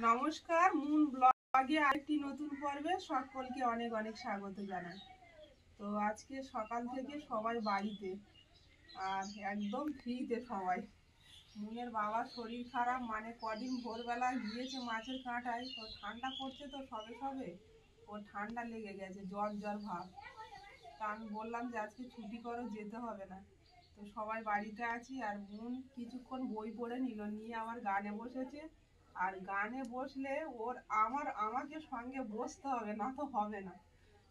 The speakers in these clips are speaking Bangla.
নমস্কার, মুন ব্লগে আরেকটি নতুন পর্বে সকলকে অনেক অনেক স্বাগত জানাই। তো আজকে সকাল থেকে সবাই বাড়িতে আর একদম ফ্রিতে সবাই। মুনের বাবার শরীর খারাপ, মানে কদিন ভোরবেলা গিয়েছে মাছের কাঁটায়, তো ঠান্ডা পড়ছে, তো সবে সবে ওর ঠান্ডা লেগে গেছে, জ্বর জ্বর ভাব। তা আমি বললাম যে আজকে ছুটি করো, যেতে হবে না। তো সবাই বাড়িতে আছি, আর মুন কিছুক্ষণ বই পড়ে নিল, নিয়ে আমার গানে বসেছে। আর গানে বসলে ওর আমাকে সঙ্গে বসতে হবে, না তো হবে না।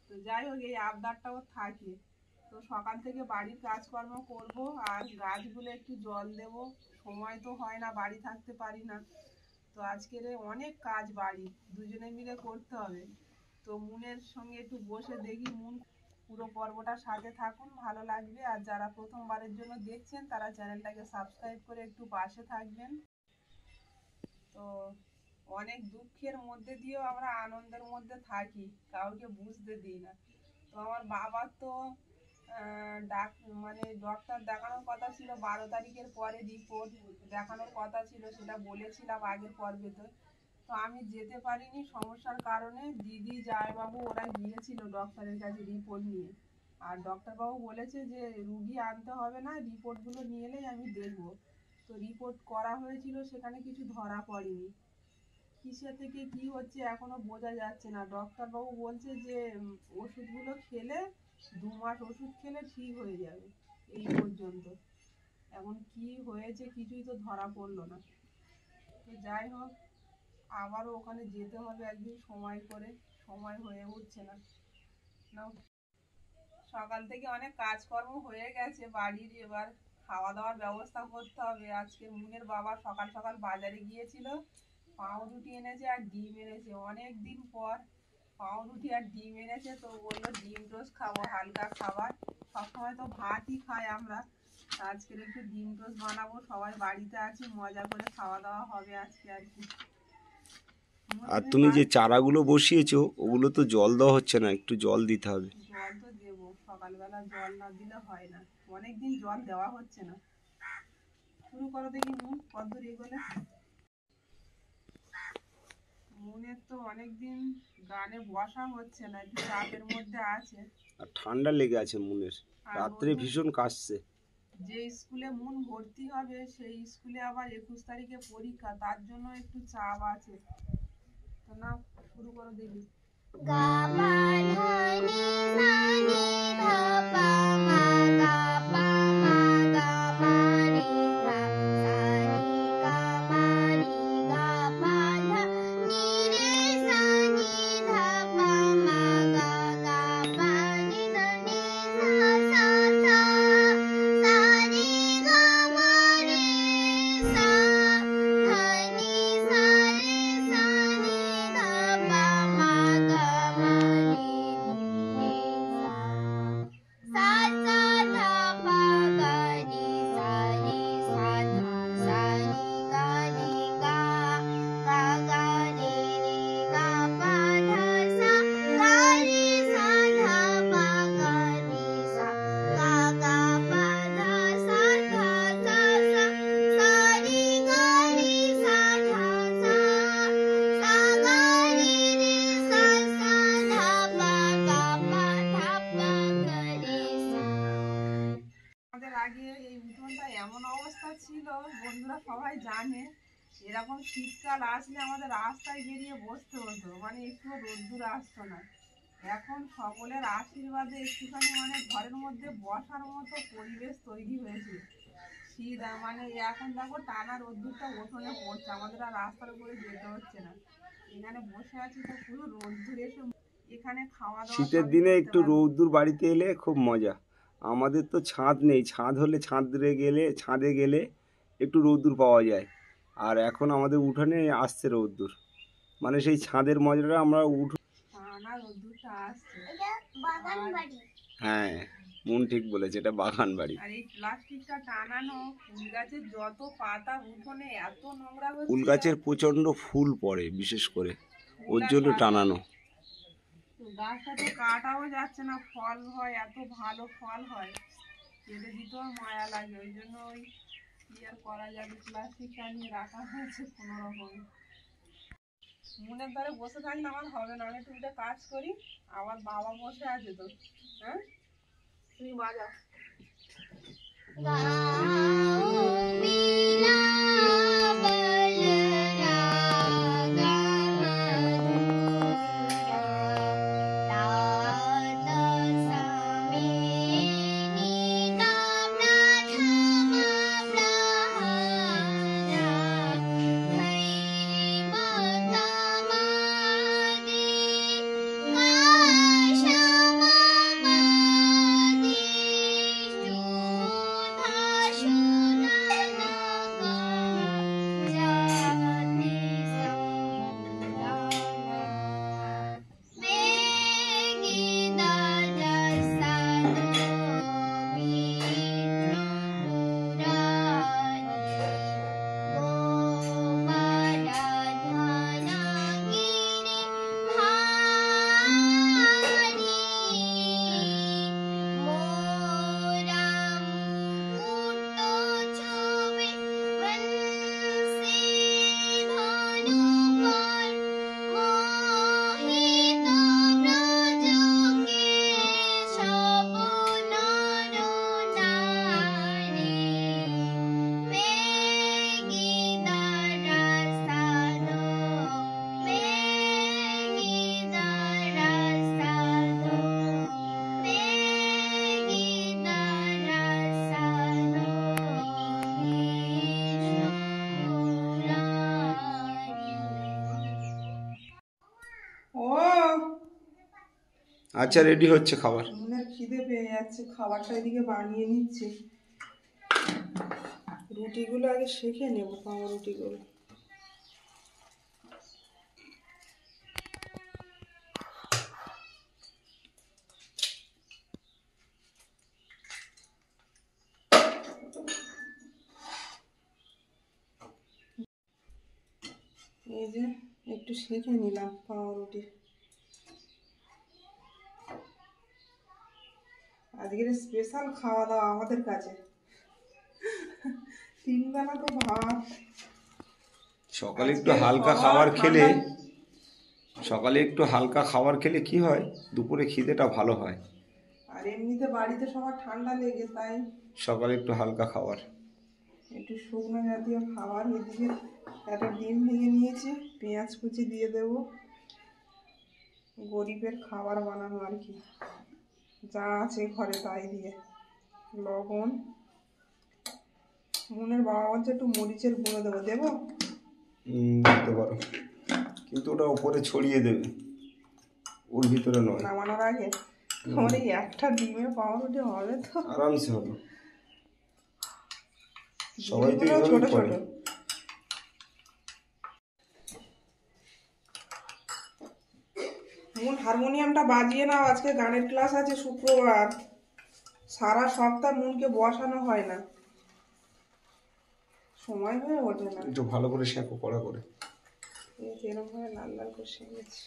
তো যাই হোক, এই আবদারটা ওর থাকে। তো সকাল থেকে বাড়ির কাজকর্ম করব, আর গাছগুলো একটু জল দেব। সময় তো হয় না, বাড়ি থাকতে পারি না। তো আজকের অনেক কাজ বাড়ি দুজনে মিলে করতে হবে। তো মুনের সঙ্গে একটু বসে দেখি। মুন পুরো পর্বটা সাথে থাকুন, ভালো লাগবে। আর যারা প্রথমবারের জন্য দেখছেন তারা চ্যানেলটাকে সাবস্ক্রাইব করে একটু পাশে থাকবেন। তো অনেক দুঃখের মধ্যে দিয়েও আমরা আনন্দের মধ্যে থাকি, কাউকে বুঝতে দিই না। তো আমার বাবার তো মানে ডক্টর দেখানোর কথা ছিল, 12 তারিখের পরে রিপোর্ট দেখানোর কথা ছিল, সেটা বলেছিলাম আগের পর্বেতে। তো আমি যেতে পারিনি সমস্যার কারণে। দিদি জামাইবাবু ওরা গিয়েছিল ডক্টরের কাছে রিপোর্ট নিয়ে। আর ডক্টরবাবু বলেছে যে রুগী আনতে হবে না, রিপোর্টগুলো নিয়ে এলেই আমি দেখবো। তো রিপোর্ট করা হয়েছিল, সেখানে কিছু ধরা পড়েনি। কিসে থেকে কি হচ্ছে এখনো বোঝা যাচ্ছে না। ডক্টরবাবু বলছে যে ওষুধগুলো খেলে 2 মাস ওষুধ খেলে ঠিক হয়ে যাবে, এই পর্যন্ত। এখন কি হয়েছে কিছুই তো ধরা পড়লো না। তো যাই হোক, আবারও ওখানে যেতে হবে একদিন সময় করে, সময় হয়ে উঠছে না। সকাল থেকে অনেক কাজকর্ম হয়ে গেছে বাড়ির, এবার খাওয়া দাওয়ার ব্যবস্থা করতে হবে। আজকে মুনের বাবা সকাল সকাল বাজারে গিয়েছিল, পাউরুটি এনেছে আর ডিম এনেছে। অনেক দিন পর পাউরুটি আর ডিম এনেছে, তো বললো ডিম টোস্ট খাবো, হালকা খাবার। সবসময় তো ভাতই খাই আমরা, আজকের একটু ডিম টোস্ট বানাবো। সবাই বাড়িতে আছি, মজা করে খাওয়া দাওয়া হবে আজকে আর কি। আর তুমি যে চারাগুলো বসিয়েছো ওগুলো তো জল দেওয়া হচ্ছে না, একটু জল দিতে হবে। জল তো দেবো, সকালবেলা জল না দিলে হয় না, অনেকদিন জল দেওয়া হচ্ছে না। শুরু করো দেখি মুন, কতদূর এগোলে। মুনের তো অনেকদিন গানে বসা হচ্ছে না, একটু চাপের মধ্যে আছে। আর ঠান্ডা লেগে আছে মুনের, রাত্রে ভীষণ কাশছে। যে স্কুলে মুন ভর্তি হবে সেই স্কুলে আবার 21 তারিখে পরীক্ষা, তার জন্য একটু চাপ আছে। তো না, শুরু করো দেখি। গা মা ধা নি সা নি ধা পা মা গা পা মা গা মা রে সা সা নি গা মা রে গা পা ধা নি রে সা নি ধা পা মা গা গা পা নি ধা নি সা সা সা সা রে গা মা রে সা ধা নি সা রে সা নি ধা পা মা গা মা রে রে সা সা সা ধা পা গা রে সা ধা সা নি গা রে গা গা গা রে রে গা পা ধা সা গা রে সা ধা পা গা রে সা গা গা পা ধা সা ধা সা সা সা রে গা রে সা ধা সা সা গা রে রে সা সা ধা পা গা পা ধা পা গা রে সা। আমাদের আগে এই উঠোনটা এমন অবস্থা ছিল, বন্ধুরা সবাই জানে, এরকম শীতকাল আসলে আমাদের রাস্তায় বেরিয়ে বসতে হতো, মানে একটু রোদ্দুর আসতো না। এখন সকলের আশীর্বাদে একটুখানি মানে ঘরের মধ্যে বসার মতো পরিবেশ তৈরি হয়েছে। শীত মানে এখন দেখো টানা রোদ্দুরটা উঠোনে পড়ছে, আমাদের আর রাস্তার উপরে যেতে হচ্ছে না। এখানে বসে আছি তো পুরো রোদ্দুর এসে এখানে খাওয়া দাওয়া শীতের দিনে একটু রৌদ্দুর বাড়িতে এলে খুব মজা। আমাদের তো ছাদ নেই, ছাদ হলে ছাদে গেলে একটু রৌদ্দুর পাওয়া যায়। আর এখন আমাদের উঠানে আসছে রৌদ্দুর, মানে সেই ছাদের মজাটা আমরা হ্যাঁ, মন ঠিক বলেছে, এটা বাগান বাড়ি। আর এই প্লাস্টিকটা টানানো, ফুল গাছের যত পাতা উঠোনে এত নোংরা হচ্ছে। ফুল গাছের প্রচন্ড ফুল পড়ে বিশেষ করে, ওর জন্য টানানো। গাছটা তো কাটাও যাচ্ছে না, ফল হয়, এত ভালো ফল হয়, কেটে দিতেও মায়া লাগে। ওই জন্য ওই কি আর করা যাবে, প্লাস্টিক টানিয়ে রাখা হয়েছে কোনো রকম। মনের ধারে বসে থাকলে আমার হবে না, আমি টুকটা কাজ করি। আবার বাবা বসে আছে তো, হ্যাঁ তুমি বাজাও। আচ্ছা, রেডি হচ্ছে খাবার। মনের খিদে পেয়ে যাচ্ছে, খাবারটা এদিকে বানিয়ে নিচ্ছে। রুটিগুলো আগে সেঁকে নেব, পাউরুটিগুলো। এই যে একটু সেঁকে নিলাম পাউরুটি। আজকের স্পেশাল খাওয়া দাওয়া আমাদের কাছে, 3 বেলা তো ভাত। সকালে একটু হালকা খাবার খেলে, সকালে একটু হালকা খাবার খেলে কি হয়, দুপুরে খিদেটা ভালো হয়। আর এমনিতে বাড়িতে সবার ঠান্ডা লেগে, তাই সকালে একটু হালকা খাবার, একটু শুকনো জাতীয় খাবার। এদিকে একটা ডিম ভেঙে নিয়েছি, পেঁয়াজ কুচি দিয়ে দেব। গরিবের খাবার বানানো আর কি, যা আছে ঘরে তাই দিয়ে। লবণ, মনের বাবা বলছে একটু মরিচের গুঁড়ো দেবো, দেবো? দিতে পারো, কিন্তু ওটা উপরে ছড়িয়ে দেবে, ওর ভিতরে নয়। নামানোর আগে আমার এই একটা ডিমে পাউরুটি হবে তো? আরামসে হবে, সবাই তো ছোট এইভাবেই ছোট। করে। মন হারমোনিয়ামটা বাজিয়ে নাও, আজকে গানের ক্লাস আছে শুক্রবার। সারা সপ্তাহ মনকে বসানো হয় না, সময় হয়ে ওঠে না। একটু ভালো করে শেখো, কড়া করে। এরকম ভাবে লাল লাল করে শিখেছি।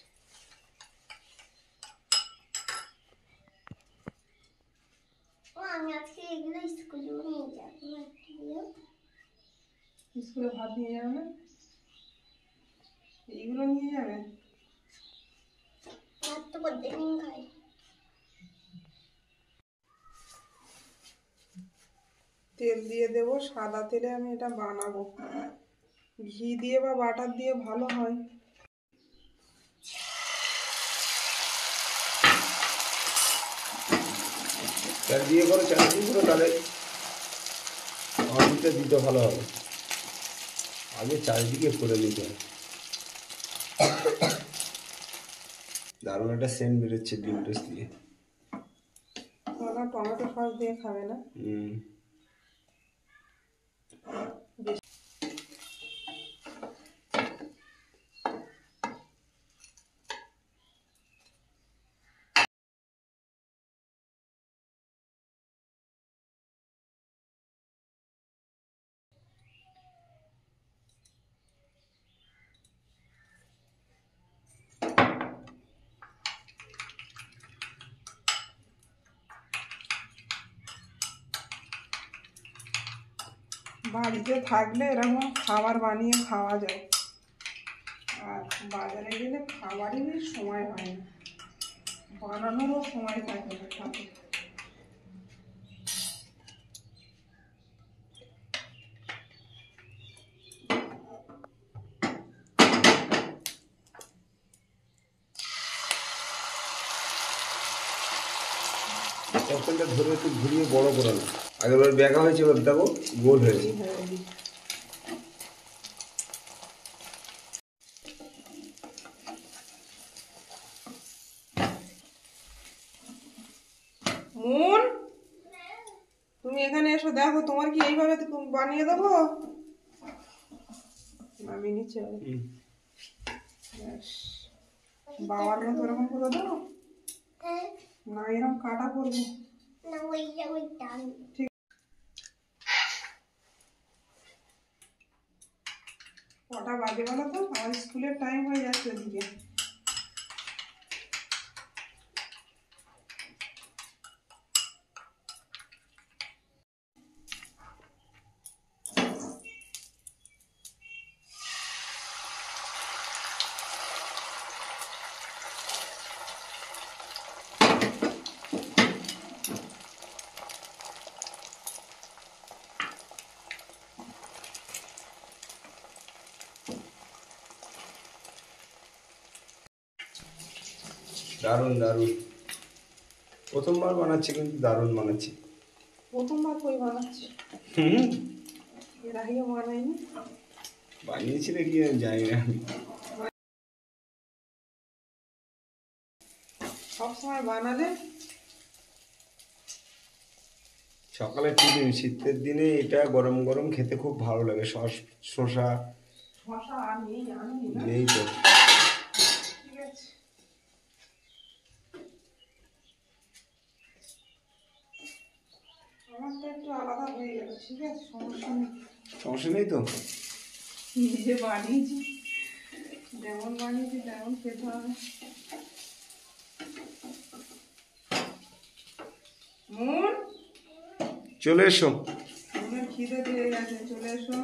আমি আজকে এগুলো স্কুলে নিয়ে যাবো। স্কুলে ভাত নিয়ে যাবে না? এইগুলো নিয়ে যাবে? ভাত তো প্রত্যেকদিন খাই। তেল দিয়ে দেবো, সাদা তেলে আমি এটা বানাবো। ঘি দিয়ে বা বাটার দিয়ে ভালো হয়। চাল দিয়ে করো, চাল দিয়ে করো, তাহলে আলুটা দিতে ভালো হবে। আগে চারিদিকে করে নিতে হবে। দারুণ একটা সেন্ট বেরোচ্ছে ডিম টোস্ট দিয়ে। ওরা টমেটো সস দিয়ে খাবে না? বাড়িতে থাকলে এরকম খাবার বানিয়ে খাওয়া যায়। আর বাজারে গেলে খাবারেরই সময় হয় না, বানানোরও সময় থাকে না ঠাকুর। তখনটা ধরে একটু ঘুরিয়ে বড় করে না, আগেরবার ব্যাগা হয়েছে, এবার দেখো গোল হয়েছে। মন, তুমি এখানে এসো, দেখো তোমার কি এইভাবে বানিয়ে দেবো। আমি নিচে ব্যাস, বাবার মতো এরকম করে দাও হ্যাঁ না, এরকম কাটা করবো। না ওইটা কটা বাজে বলো তো, আমার স্কুলের টাইম হয়ে যাচ্ছে ওদিকে। দারুণ দারুণ, প্রথমবার বানাচ্ছি কিন্তু দারুণ বানাচ্ছি। প্রথমবার কই বানাচ্ছি, হুম, এর আগে বানাইনি। বানিয়েছি নাকি আমি জানি না। সবসময় বানালে সকালে টিফিন, শীতের দিনে এটা গরম গরম খেতে খুব ভালো লাগে। শসা শশা আর নেই, আনিনি না। নেই তো। ঠিক আছে, আমারটা একটু আলাদা হয়ে গেল, ঠিক আছে, সমস্যা নেই। সমস্যা নেই তো। নিজে বানিয়েছি, যেমন বানিয়েছি তেমন খেতে হবে। মন, চলে এসো। মনের খিদে পেয়ে গেছে, চলে এসো।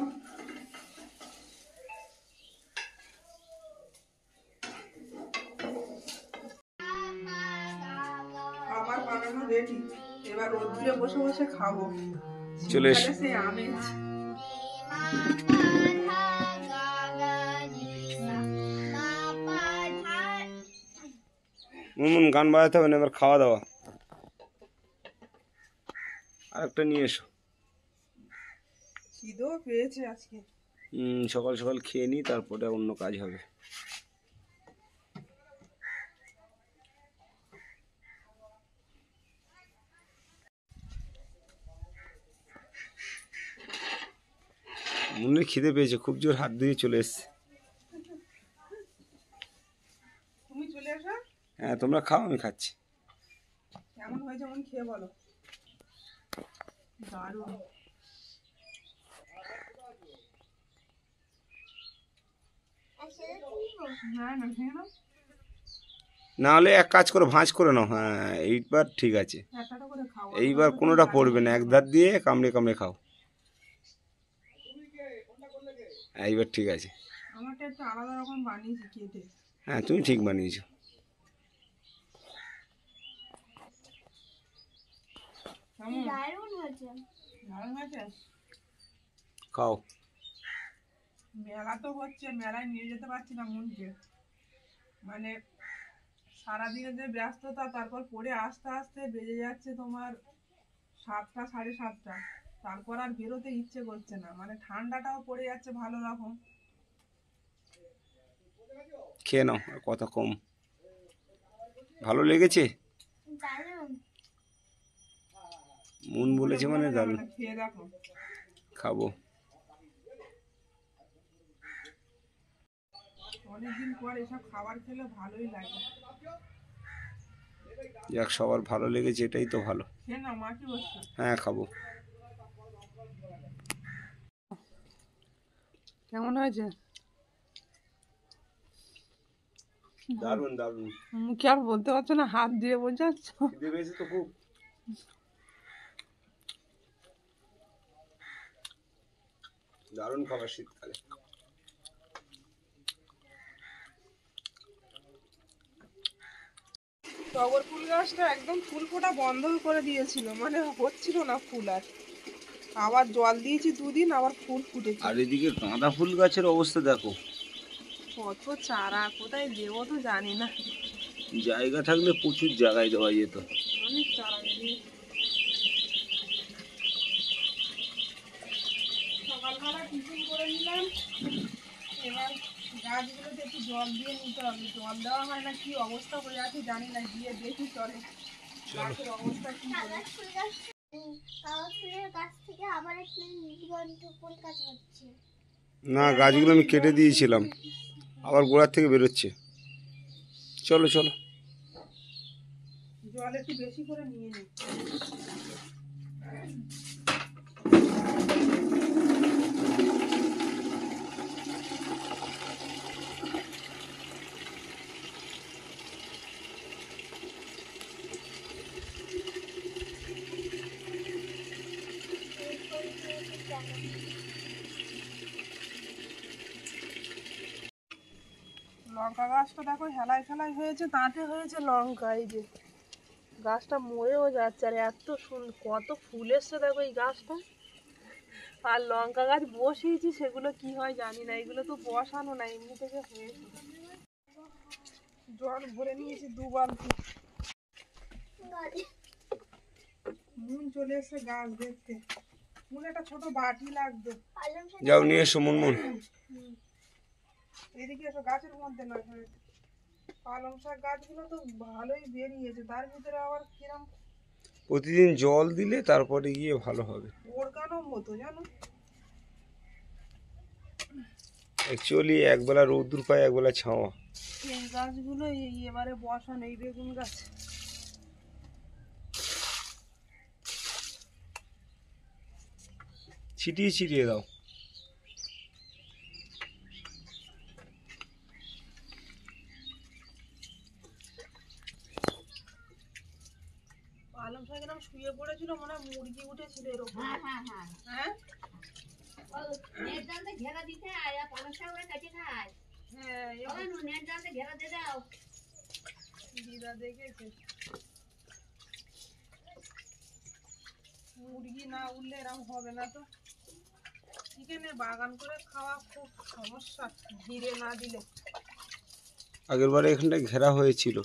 খাবার বানানো রেডি, এবার রোদ্দুরে বসে বসে খাবো। চলে এসো। শীতকালে সেই আমেজ। মুনমুন, গান বাজাতে হবে না, এবার খাওয়া দাওয়া। আরেকটা নিয়ে এসো। খিদেও পেয়েছে আজকে। সকাল সকাল খেয়ে নিই, তারপরে অন্য কাজ হবে। মুন্নির খিদে পেয়েছে খুব জোর, হাত দিয়ে চলে এসছে। তুমি চলে এসো। হ্যাঁ, তোমরা খাও, আমি খাচ্ছি। কেমন হয়েছে যেমন খেয়ে বলো। দারুণ। না না, খেয়ে নাও। না হলে এক কাজ করো, ভাঁজ করে নাও। হ্যাঁ, এইবার ঠিক আছে। একটা করে খাও। এইবার কোনোটা পড়বে না, এক ধার দিয়ে কামড়ে কামড়ে খাও। এইবার ঠিক আছে। আমারটা একটু আলাদা রকম বানিয়েছি কেটে। হ্যাঁ, তুমি ঠিক বানিয়েছো। কেমন? দারুণ হয়েছে। দারুণ হয়েছে। খাও। মেলা তো হচ্ছে, মেলায় নিয়ে যেতে পারছি না মনকে, মানে সারাদিনে যে ব্যস্ততা, তারপর পড়ে আসতে আসতে বেজে যাচ্ছে তোমার 7টা 7:30। তারপর আর বেরোতে ইচ্ছে করছে না, মানে ঠান্ডাটাও পড়ে যাচ্ছে ভালো রকম। খেয়ে নাও, আর কথা কম। ভালো লেগেছে? দারুণ। মন বলেছে মানে দারুণ। খেয়ে দেখো। খাবো। অনেকদিন পর এসব খাবার খেলে ভালোই লাগে। যাক, সবার ভালো লেগেছে, এটাই তো ভালো। খেয়ে নাও, মা কি বলছে? হ্যাঁ, খাবো। কেমন হয়েছে? দারুণ দারুণ। মুখে আর বলতে পারছো না, হাত দিয়ে বোঝাচ্ছ। খিদে পেয়েছে তো খুব। দারুণ খাবার শীতকালে। টগর ফুল গাছটা একদম ফুল ফোটা বন্ধ করে দিয়েছিল, মানে হচ্ছিল না ফুল আর। আবার জল দিয়েছি 2 দিন, আবার ফুল ফুটেছে। আর এদিকে গাঁদা ফুল গাছের অবস্থা দেখো। কত চারা কোথায় দেবো তো জানি না। জায়গা থাকলে প্রচুর জায়গায় দেওয়া যেত। অনেক চারা বেরিয়ে। সকালবেলা টিফিন করে নিলাম, এবার গাছগুলোতে একটু জল দিয়ে নিতে হবে। জল দেওয়া হয় না, কি অবস্থা হয়ে আছে জানি না, গিয়ে দেখি চলে গাছের অবস্থা কি করে। কাগজ ফুলের গাছ থেকে আবার একটা নীলকণ্ঠ ফুল গাছ হচ্ছে। না, গাছগুলো আমি কেটে দিয়েছিলাম, আবার গোড়ার থেকে বেরোচ্ছে। চলো চলো। জল একটু বেশি করে নিয়ে নিই। লঙ্কা গাছটা দেখো হেলাই ফেলাই হয়েছে, তাঁতে হয়েছে লঙ্কা। এই যে গাছটা মরেও যাচ্ছে, আর এত কত ফুল এসছে দেখো এই গাছটা। আর লঙ্কা গাছ বসিয়েছি, সেগুলো কি হয় জানি না। এগুলো তো বসানো না, এমনি থেকে হয়েছে। জল ভরে নিয়েছি 2 বালতি। মন চলে এসছে গাছ দেখতে। মন একটা ছোট বাটি লাগবে। যাও নিয়ে এসো মুনমুন। এদিকে এসো, গাছের মধ্যে না। হ্যাঁ, পালং শাক গাছগুলো তো ভালোই বেরিয়েছে, তার ভিতরে আবার কিরম প্রতিদিন জল দিলে তারপরে গিয়ে ভালো হবে। ওরগানো মতো জানো। অ্যাকচুয়ালি একবেলা রোদ্দুর পায়, একবেলা ছাওয়া। এই গাছগুলো এবারে বসানো, এই বেগুন গাছ। ছিটিয়ে ছিটিয়ে দাও। পালং শাক এরকম শুয়ে পড়েছিল, মনে হয় মুরগি উঠেছিল এরকম। হ্যাঁ ঘেরা দিতে আর পালং শাক কেটে খায়। হ্যাঁ, নেট জালতে ঘেরা দিয়ে দাও। দিদা দেখেছে। মুরগি না উঠলে এরকম হবে না তো। চিকেনে বাগান করে খাওয়া খুব সমস্যা, ঘিরে না দিলে। আগের বারে এখানটা ঘেরা হয়েছিল,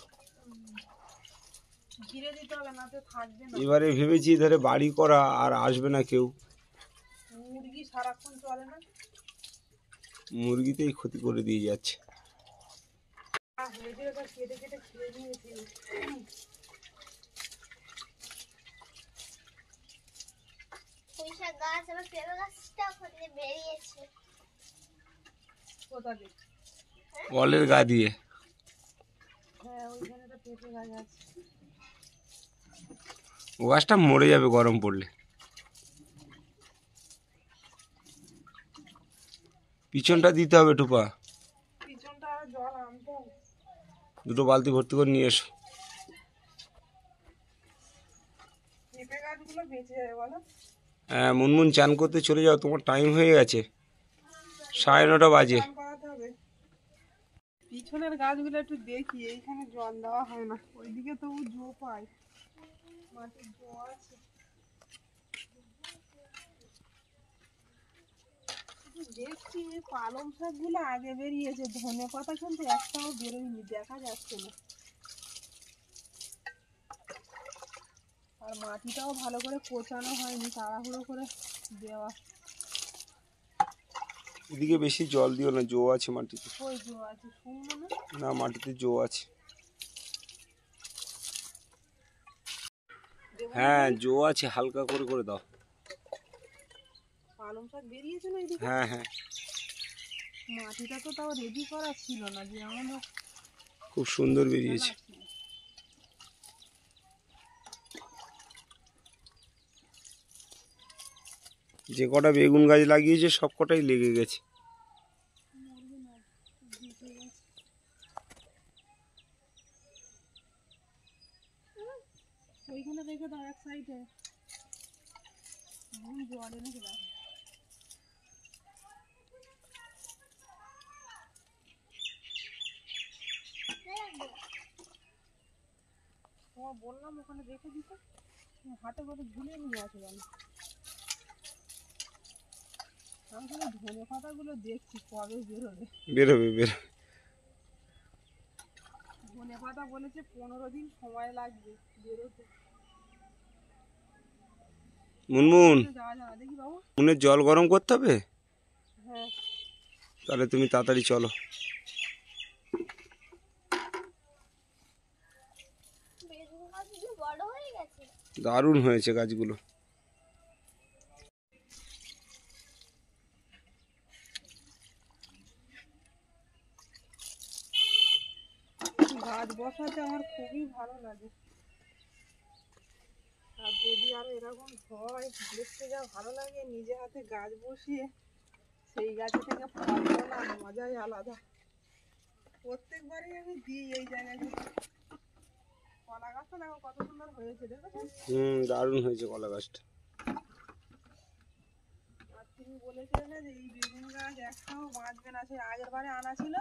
ঘিরে দিতে হবে, না তো থাকবে না। এবারে ভেবেছি ধরে বাড়ি করা, আর আসবে না কেউ। মুরগি সারাক্ষণ চলে না। মুরগিতেই ক্ষতি করে দিয়ে যাচ্ছে। হয়েছিল তা কেটে কেটে খেয়ে নিয়েছিল। পুঁইশাক গাছ আবার পেঁপে গাছটা ওখানে বেরিয়েছে। কোথা দিয়ে? বলের গা দিয়ে। হ্যাঁ, ওইখানে একটা পেঁপে গাছ আছে। ও গাছটা মরে যাবে গরম পড়লে। পিছনটা দিতে হবে টুপা। পিছনটা আর জল আনতে হবে। 2 বালতি ভর্তি করে নিয়ে এসো। পেঁপে গাছগুলো বেঁচে যাবে বলো। হ্যাঁ মুনমুন, চান করতে চলে যাও, তোমার টাইম হয়ে গেছে, 9:30 বাজে। চান করাতে হবে। পিছনের গাছগুলো একটু দেখি, এইখানে জল দেওয়া হয় না। ওইদিকে তবু জো পাই, মাটির জো আছে। দেখছি এই পালং শাক গুলো আগে বেরিয়েছে, ধনে পাতা কিন্তু একটাও বেরোয়নি, দেখা যাচ্ছে না। আর মাটিটাও ভালো করে কোচানো হয়নি, তাড়াহুড়ো করে দেওয়া। এদিকে বেশি জল দিও না, জো আছে মাটিতে। ওই জো আছে, শুনবো না। না, মাটিতে জো আছে। হ্যাঁ জো আছে, হালকা করে করে দাও। পালং শাক বেরিয়েছে না এদিকে। হ্যাঁ হ্যাঁ, মাটিটা তো তাও রেডি করা ছিল না, যে আমাদের খুব সুন্দর বেরিয়েছে। যে কটা বেগুন গাছ লাগিয়েছে সব কটাই লেগে গেছে। ওইখানে রেখে দাও এক সাইডে, জল এনে দাও। তোমার বললাম ওখানে রেখে দিতে, হাতে করে ঝুলিয়ে নিয়ে আসে গেল। আমি শুধু ধনে পাতাগুলো দেখছি কবে বেরোবে। বেরোবে। ধনে পাতা বলেছে 15 দিন সময় লাগবে বেরোতে। মুনমুন, যাওয়া যাবে দেখি বাবু। মুনের জল গরম করতে হবে, হ্যাঁ তাহলে তুমি তাড়াতাড়ি চলো। বেগুন গাছগুলো বড় হয়ে গেছে। দারুণ হয়েছে গাছগুলো। গাছ বসাতে আমার খুবই ভালো লাগে, আর যদি আরো এরকম হয় দেখতে যা ভালো লাগে নিজে হাতে গাছ বসিয়ে সেই গাছে থেকে ফল তোলার মজাই আলাদা। প্রত্যেকবারই আমি দিই এই জায়গায়। কলা গাছটা দেখো কত সুন্দর হয়েছে, দেখেছো? দারুণ হয়েছে কলা গাছটা। আর তুমি বলেছিলে না যে এই বেগুন গাছ একটাও বাঁচবে না, সেই আগের বারে আনা ছিল,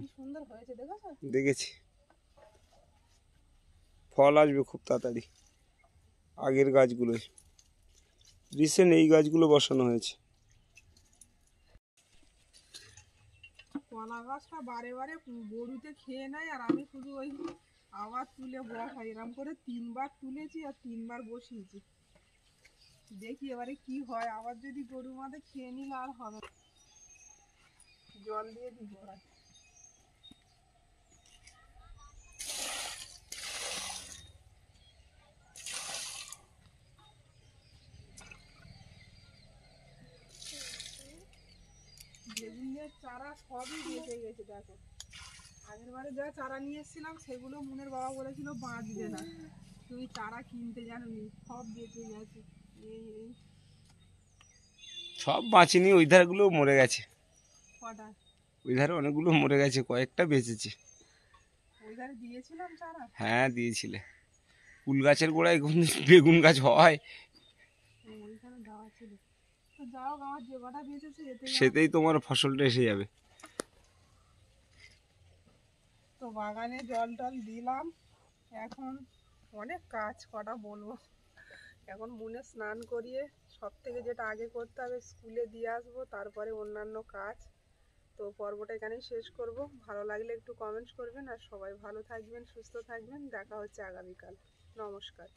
কি সুন্দর হয়েছে দেখেছো? দেখেছি, ফল আসবে খুব তাড়াতাড়ি। আগের গাছগুলো রিসেন্ট এই গাছগুলো বসানো হয়েছে। কলা গাছটা বারে বারে গরুতে খেয়ে নেয়, আর আমি শুধু ওই আবার তুলে বসাই, এরকম করে 3বার তুলেছি আর 3বার বসিয়েছি। দেখি এবারে কি হয়, আবার যদি গরু মাঠে খেয়ে নিলে আর হবে না। জল দিয়ে দিব ওরা। বেগুনের চারা সবই বেঁচে গেছে দেখো। আগের বারে যা চারা নিয়ে এসেছিলাম সেগুলো মুনের বাবা বলেছিল বাঁচবে না, তুমি চারা কিনতে জানোনি, সব বেঁচে গেছে। এই সব বাঁচেনি, ওই ধারগুলো মরে গেছে। কটা ওই ধারে অনেকগুলো মরে গেছে, কয়েকটা বেঁচেছে। ওই ধারে দিয়েছিলাম চারা। হ্যাঁ দিয়েছিলে। কুল গাছের গোড়ায় বেগুন গাছ হয়, ওইখানে দেওয়া ছিল। তো যাও, আমার যে কটা বেঁচেছে এতে সেটাই তোমার ফসলটা এসে যাবে। তো বাগানে জল টল দিলাম। এখন অনেক কাজ, কটা বলবো। এখন মুনে স্নান করিয়ে সব থেকে যেটা আগে করতে হবে স্কুলে দিয়ে আসবো, তারপরে অন্যান্য কাজ। তো পর্বটা এখানেই শেষ করব। ভালো লাগলে একটু কমেন্টস করবেন, আর সবাই ভালো থাকবেন, সুস্থ থাকবেন। দেখা হচ্ছে আগামীকাল। নমস্কার।